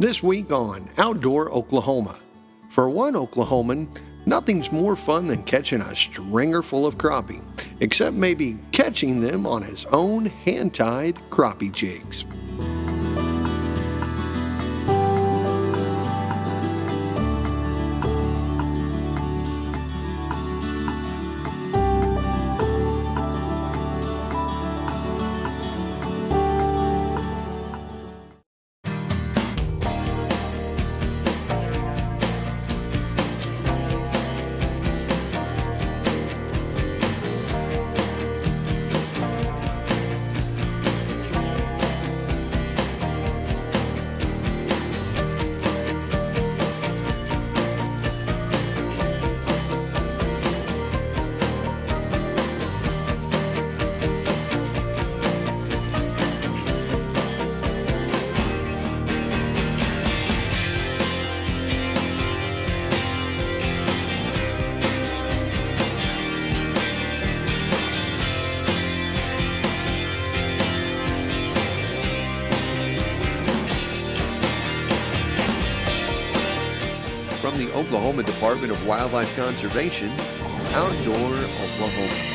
This week on Outdoor Oklahoma. For one Oklahoman, nothing's more fun than catching a stringer full of crappie, except maybe catching them on his own hand-tied crappie jigs. From the Oklahoma Department of Wildlife Conservation, Outdoor Oklahoma.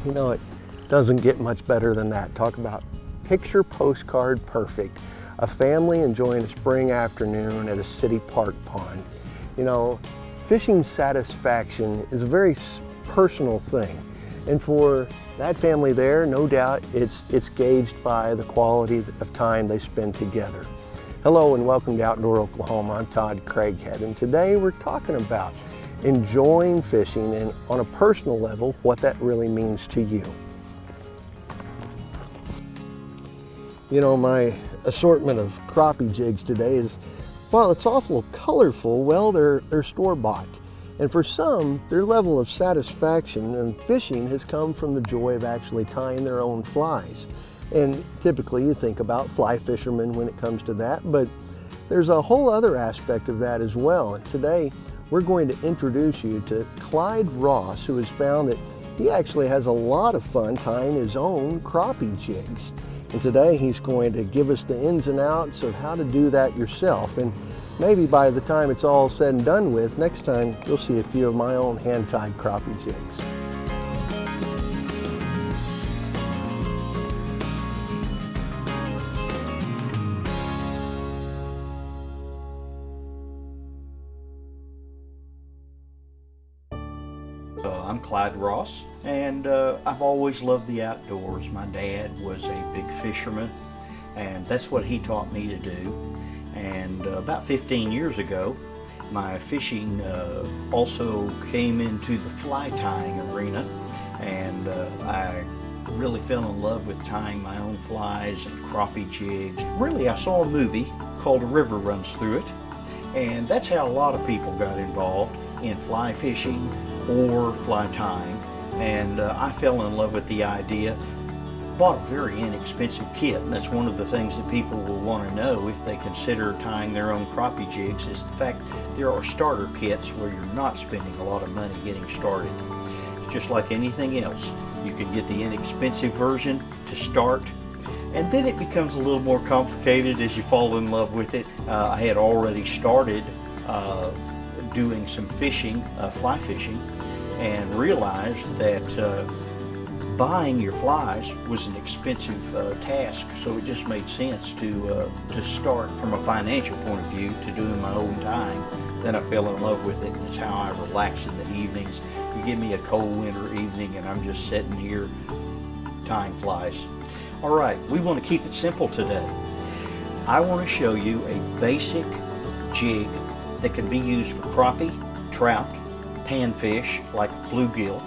You know, it doesn't get much better than that. Talk about picture postcard perfect. A family enjoying a spring afternoon at a city park pond. You know, fishing satisfaction is a very personal thing. And for that family there, no doubt it's gauged by the quality of time they spend together. Hello and welcome to Outdoor Oklahoma. I'm Todd Craighead, and today we're talking about enjoying fishing and on a personal level, what that really means to you. You know, my assortment of crappie jigs today is, well, it's awful colorful. Well, they're store-bought. And for some, their level of satisfaction in fishing has come from the joy of actually tying their own flies. And typically you think about fly fishermen when it comes to that, but there's a whole other aspect of that as well. And today, we're going to introduce you to Clyde Ross, who has found that he actually has a lot of fun tying his own crappie jigs. And today he's going to give us the ins and outs of how to do that yourself. And maybe by the time it's all said and done with, next time you'll see a few of my own hand-tied crappie jigs. I'm Clyde Ross, and I've always loved the outdoors. My dad was a big fisherman, and that's what he taught me to do. And about 15 years ago, my fishing also came into the fly tying arena, and I really fell in love with tying my own flies and crappie jigs. Really, I saw a movie called A River Runs Through It, and that's how a lot of people got involved in fly fishing or fly tying, and I fell in love with the idea. Bought a very inexpensive kit, and that's one of the things that people will want to know if they consider tying their own crappie jigs, is the fact there are starter kits where you're not spending a lot of money getting started. It's just like anything else. You can get the inexpensive version to start, and then it becomes a little more complicated as you fall in love with it. I had already started doing some fishing, fly fishing, and realized that buying your flies was an expensive task, so it just made sense to start from a financial point of view to doing my own tying. Then I fell in love with it, and it's how I relax in the evenings. You give me a cold winter evening and I'm just sitting here tying flies. All right, we want to keep it simple today. I want to show you a basic jig that can be used for crappie, trout, panfish like bluegill.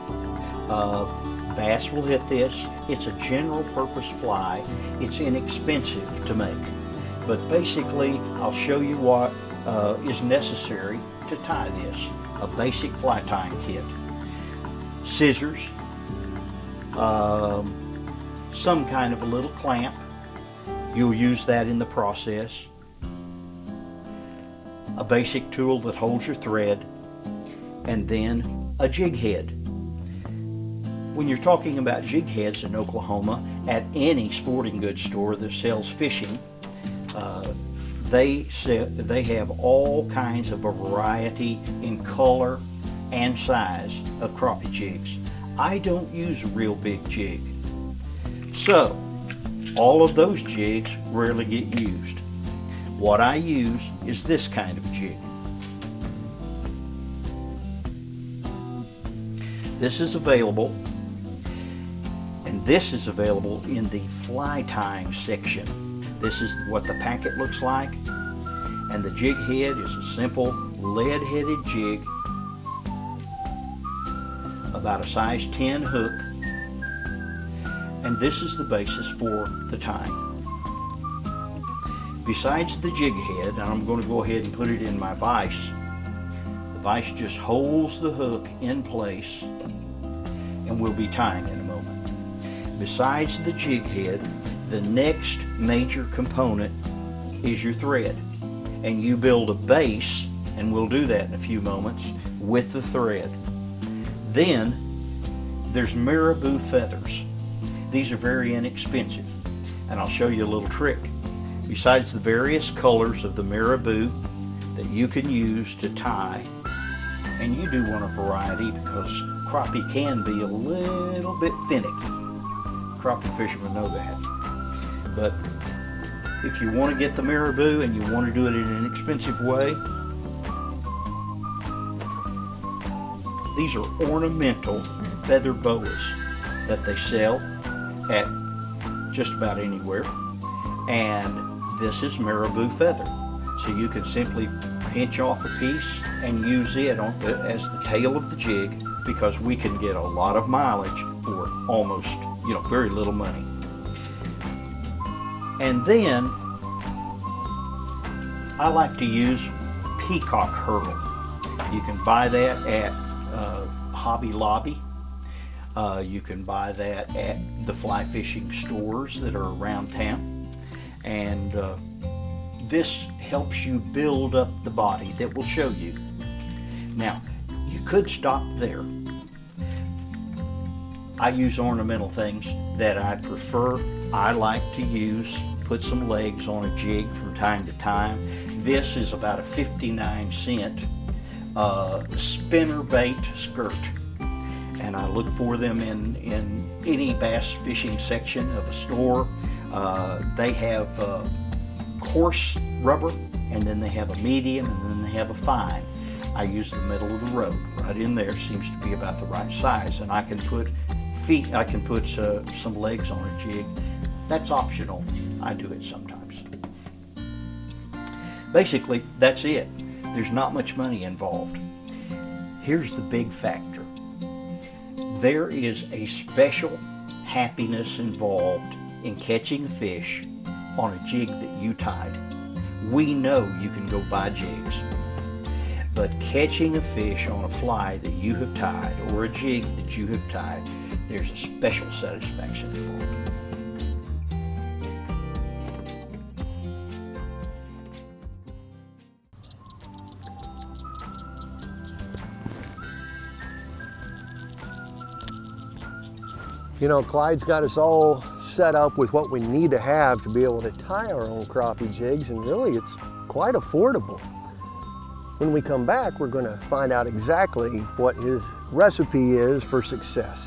Bass will hit this. It's a general purpose fly. It's inexpensive to make. But basically, I'll show you what is necessary to tie this. A basic fly tying kit. Scissors, some kind of a little clamp. You'll use that in the process. A basic tool that holds your thread, and then a jig head. When you're talking about jig heads in Oklahoma, at any sporting goods store that sells fishing, they have all kinds of a variety in color and size of crappie jigs. I don't use a real big jig, so all of those jigs rarely get used. What I use is this kind of jig. This is available, and this is available in the fly tying section. This is what the packet looks like, and the jig head is a simple lead-headed jig, about a size 10 hook, and this is the basis for the tying. Besides the jig head, and I'm going to go ahead and put it in my vise, the vise just holds the hook in place, and we'll be tying in a moment. Besides the jig head, the next major component is your thread, and you build a base, and we'll do that in a few moments, with the thread. Then there's marabou feathers. These are very inexpensive, and I'll show you a little trick. Besides the various colors of the marabou that you can use to tie, and you do want a variety because crappie can be a little bit finicky. Crappie fishermen know that. But if you want to get the marabou and you want to do it in an inexpensive way, these are ornamental feather boas that they sell at just about anywhere. And this is marabou feather. So you can simply pinch off a piece and use it as the tail of the jig, because we can get a lot of mileage for almost, very little money. And then I like to use peacock herle. You can buy that at Hobby Lobby. You can buy that at the fly fishing stores that are around town. And this helps you build up the body that will show you. Now, you could stop there. I use ornamental things that I prefer. I like to put some legs on a jig from time to time. This is about a 59-cent spinner bait skirt, and I look for them in any bass fishing section of a store. They have coarse rubber, and then they have a medium, and then they have a fine. I use the middle of the road. Right in there seems to be about the right size, and I can put some legs on a jig. That's optional. I do it sometimes. Basically, that's it. There's not much money involved. Here's the big factor. There is a special happiness involved in catching a fish on a jig that you tied. We know you can go buy jigs, but catching a fish on a fly that you have tied or a jig that you have tied, there's a special satisfaction involved. Clyde's got us all set up with what we need to have to be able to tie our own crappie jigs, and really it's quite affordable. When we come back, we're going to find out exactly what his recipe is for success.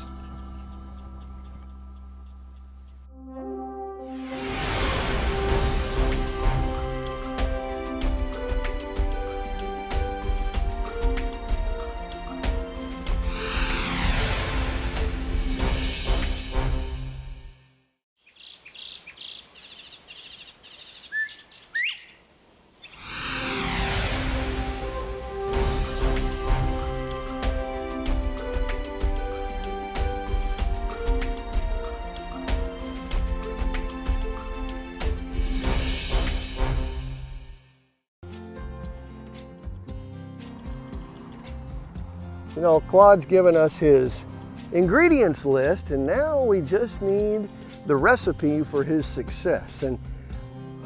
You know, Claude's given us his ingredients list, and now we just need the recipe for his success. And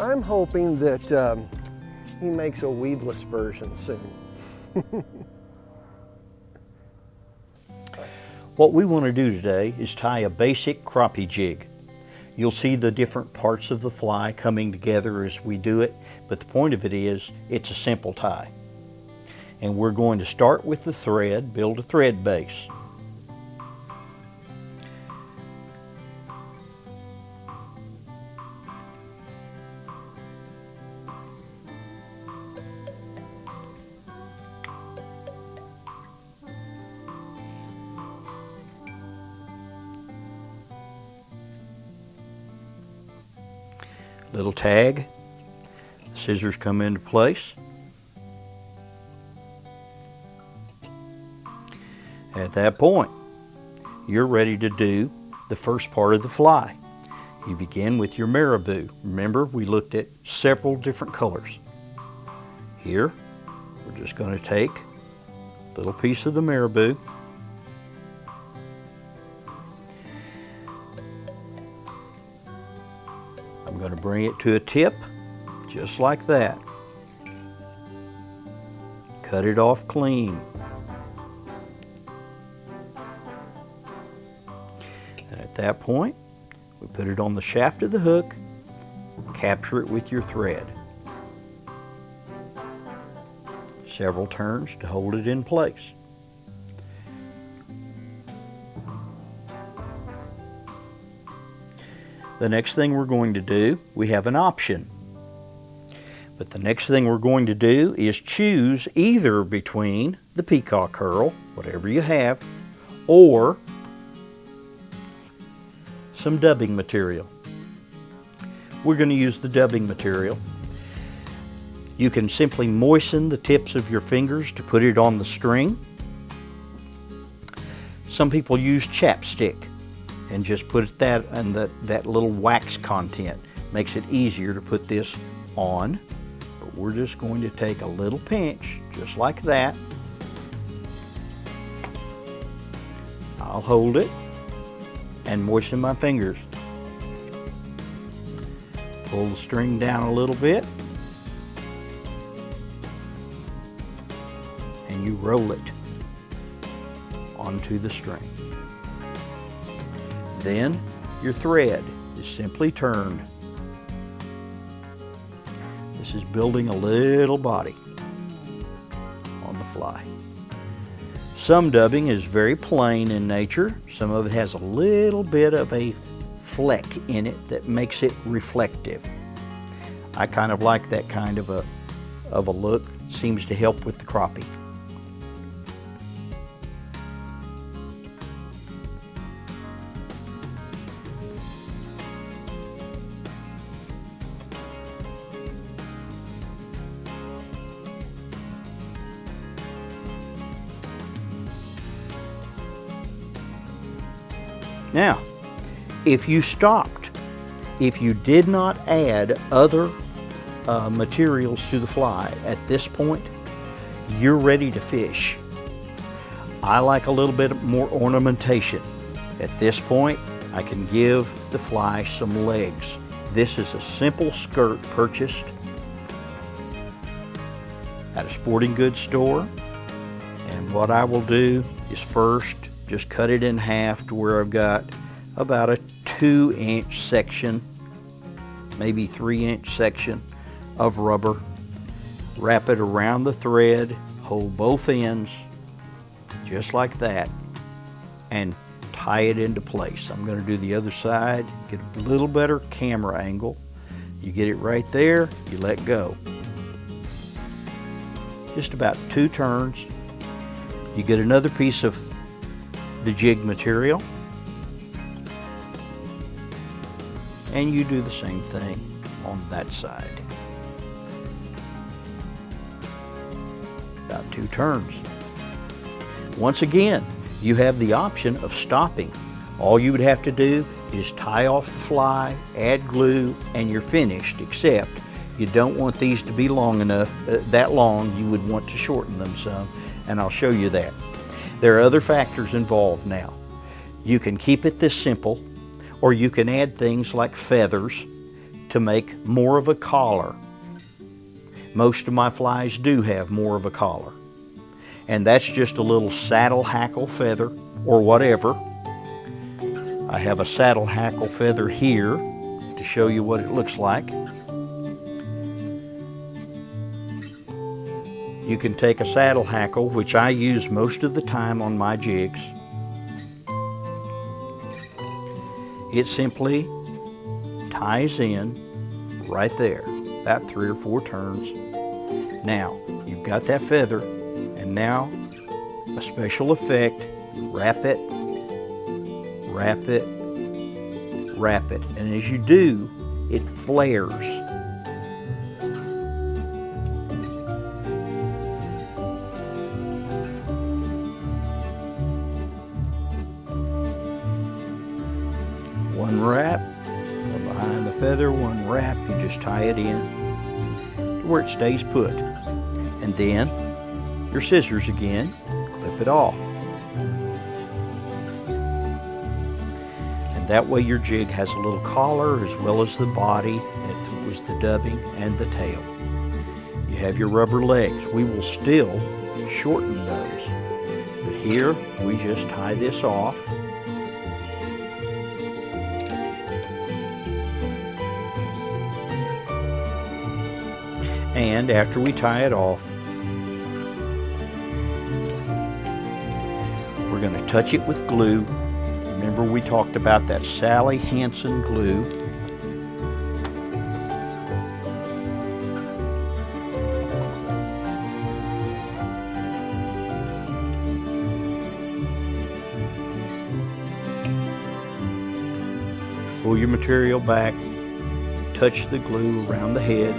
I'm hoping that he makes a weedless version soon. What we want to do today is tie a basic crappie jig. You'll see the different parts of the fly coming together as we do it, but the point of it is it's a simple tie. And we're going to start with the thread, build a thread base. Little tag, scissors come into place. At that point, you're ready to do the first part of the fly. You begin with your marabou. Remember, we looked at several different colors. Here, we're just going to take a little piece of the marabou. I'm going to bring it to a tip, just like that. Cut it off clean. And at that point, we put it on the shaft of the hook, capture it with your thread. Several turns to hold it in place. The next thing we're going to do, we have an option. But the next thing we're going to do is choose either between the peacock herl, whatever you have, or some dubbing material. We're going to use the dubbing material. You can simply moisten the tips of your fingers to put it on the string. Some people use chapstick and just put that and that little wax content. Makes it easier to put this on. But we're just going to take a little pinch, just like that. I'll hold it and moisten my fingers. Pull the string down a little bit. And you roll it onto the string. Then your thread is simply turned. This is building a little body on the fly. Some dubbing is very plain in nature. Some of it has a little bit of a fleck in it that makes it reflective. I kind of like that kind of a look. Seems to help with the crappie. Now, if you stopped, if you did not add other materials to the fly at this point, you're ready to fish. I like a little bit more ornamentation. At this point, I can give the fly some legs. This is a simple skirt purchased at a sporting goods store. And what I will do is first just cut it in half to where I've got about a 2-inch section, maybe 3-inch section of rubber. Wrap it around the thread, hold both ends, just like that, and tie it into place. I'm going to do the other side, get a little better camera angle. You get it right there, you let go. Just about 2 turns. You get another piece of the jig material, and you do the same thing on that side. About 2 turns. Once again, you have the option of stopping. All you would have to do is tie off the fly, add glue, and you're finished, except you don't want these to be long enough, that long. You would want to shorten them some, and I'll show you that. There are other factors involved now. You can keep it this simple, or you can add things like feathers to make more of a collar. Most of my flies do have more of a collar. And that's just a little saddle hackle feather or whatever. I have a saddle hackle feather here to show you what it looks like. You can take a saddle hackle, which I use most of the time on my jigs. It simply ties in right there, about 3 or 4 turns. Now, you've got that feather, and now a special effect, wrap it, wrap it, wrap it. And as you do, it flares. One wrap, behind the feather, one wrap, you just tie it in to where it stays put. And then your scissors again, clip it off. And that way your jig has a little collar as well as the body, that was the dubbing, and the tail. You have your rubber legs. We will still shorten those. But here we just tie this off. And after we tie it off, we're going to touch it with glue. Remember we talked about that Sally Hansen glue. Pull your material back, touch the glue around the head.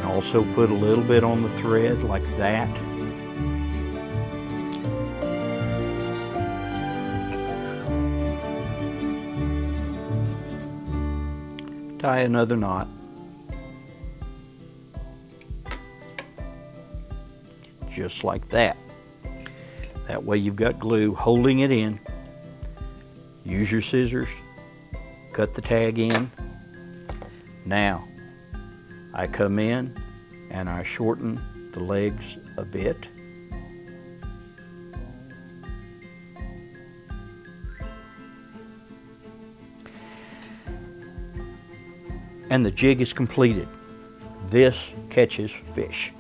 Also put a little bit on the thread like that. Tie another knot. Just like that. That way you've got glue holding it in. Use your scissors, cut the tag in. Now, I come in and I shorten the legs a bit. And the jig is completed. This catches fish.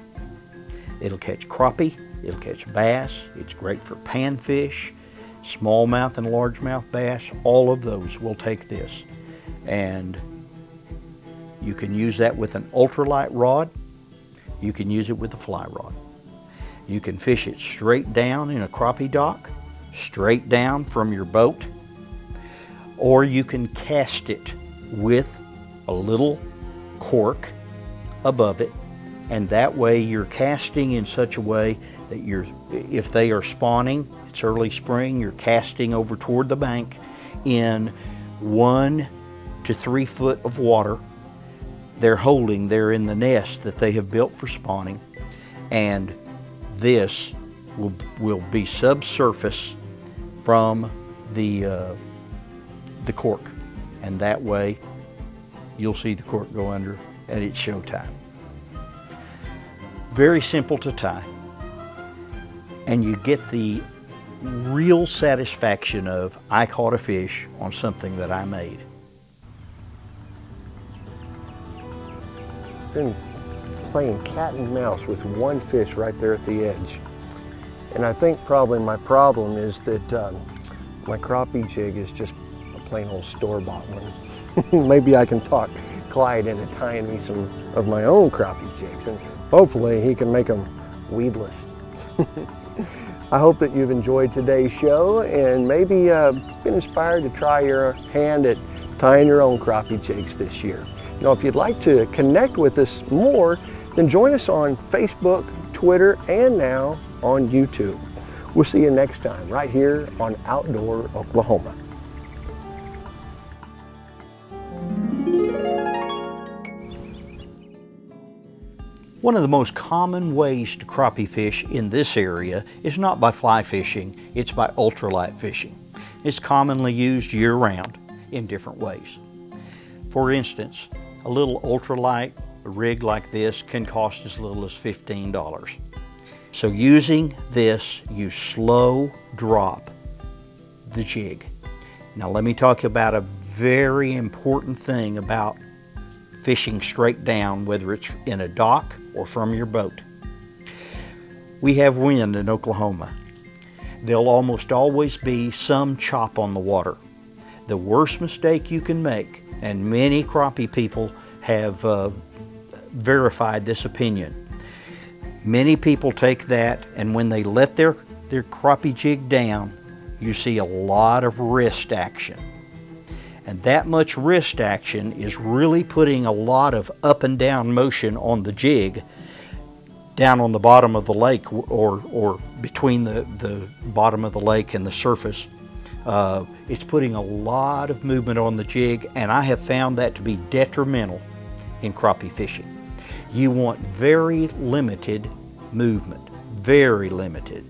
It'll catch crappie, it'll catch bass, it's great for panfish, smallmouth and largemouth bass, all of those will take this. And you can use that with an ultralight rod. You can use it with a fly rod. You can fish it straight down in a crappie dock, straight down from your boat, or you can cast it with a little cork above it, and that way you're casting in such a way that if they are spawning, it's early spring, you're casting over toward the bank in 1 to 3 foot of water. They're in the nest that they have built for spawning, and this will be subsurface from the cork, and that way you'll see the cork go under and it's showtime. Very simple to tie, and you get the real satisfaction of I caught a fish on something that I made. Been playing cat and mouse with one fish right there at the edge. And I think probably my problem is that my crappie jig is just a plain old store-bought one. Maybe I can talk Clyde into tying me some of my own crappie jigs, and hopefully he can make them weedless. I hope that you've enjoyed today's show and maybe been inspired to try your hand at tying your own crappie jigs this year. Now, if you'd like to connect with us more, then join us on Facebook, Twitter, and now on YouTube. We'll see you next time right here on Outdoor Oklahoma. One of the most common ways to crappie fish in this area is not by fly fishing, it's by ultralight fishing. It's commonly used year-round in different ways. For instance, a little ultralight rig like this can cost as little as $15. So using this, you slow drop the jig. Now let me talk about a very important thing about fishing straight down, whether it's in a dock or from your boat. We have wind in Oklahoma. There'll almost always be some chop on the water. The worst mistake you can make, and many crappie people have verified this opinion. Many people take that, and when they let their crappie jig down, you see a lot of wrist action. And that much wrist action is really putting a lot of up and down motion on the jig down on the bottom of the lake, or between the bottom of the lake and the surface. It's putting a lot of movement on the jig, and I have found that to be detrimental in crappie fishing. You want very limited movement, very limited.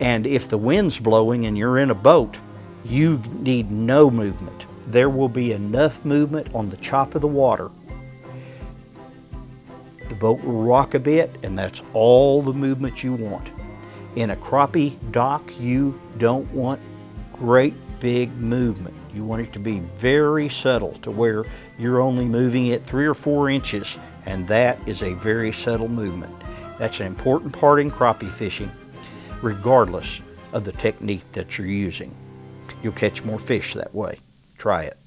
And if the wind's blowing and you're in a boat, you need no movement. There will be enough movement on the chop of the water. The boat will rock a bit, and that's all the movement you want. In a crappie dock, you don't want great big movement. You want it to be very subtle, to where you're only moving it 3 or 4 inches, and that is a very subtle movement. That's an important part in crappie fishing, regardless of the technique that you're using. You'll catch more fish that way. Try it.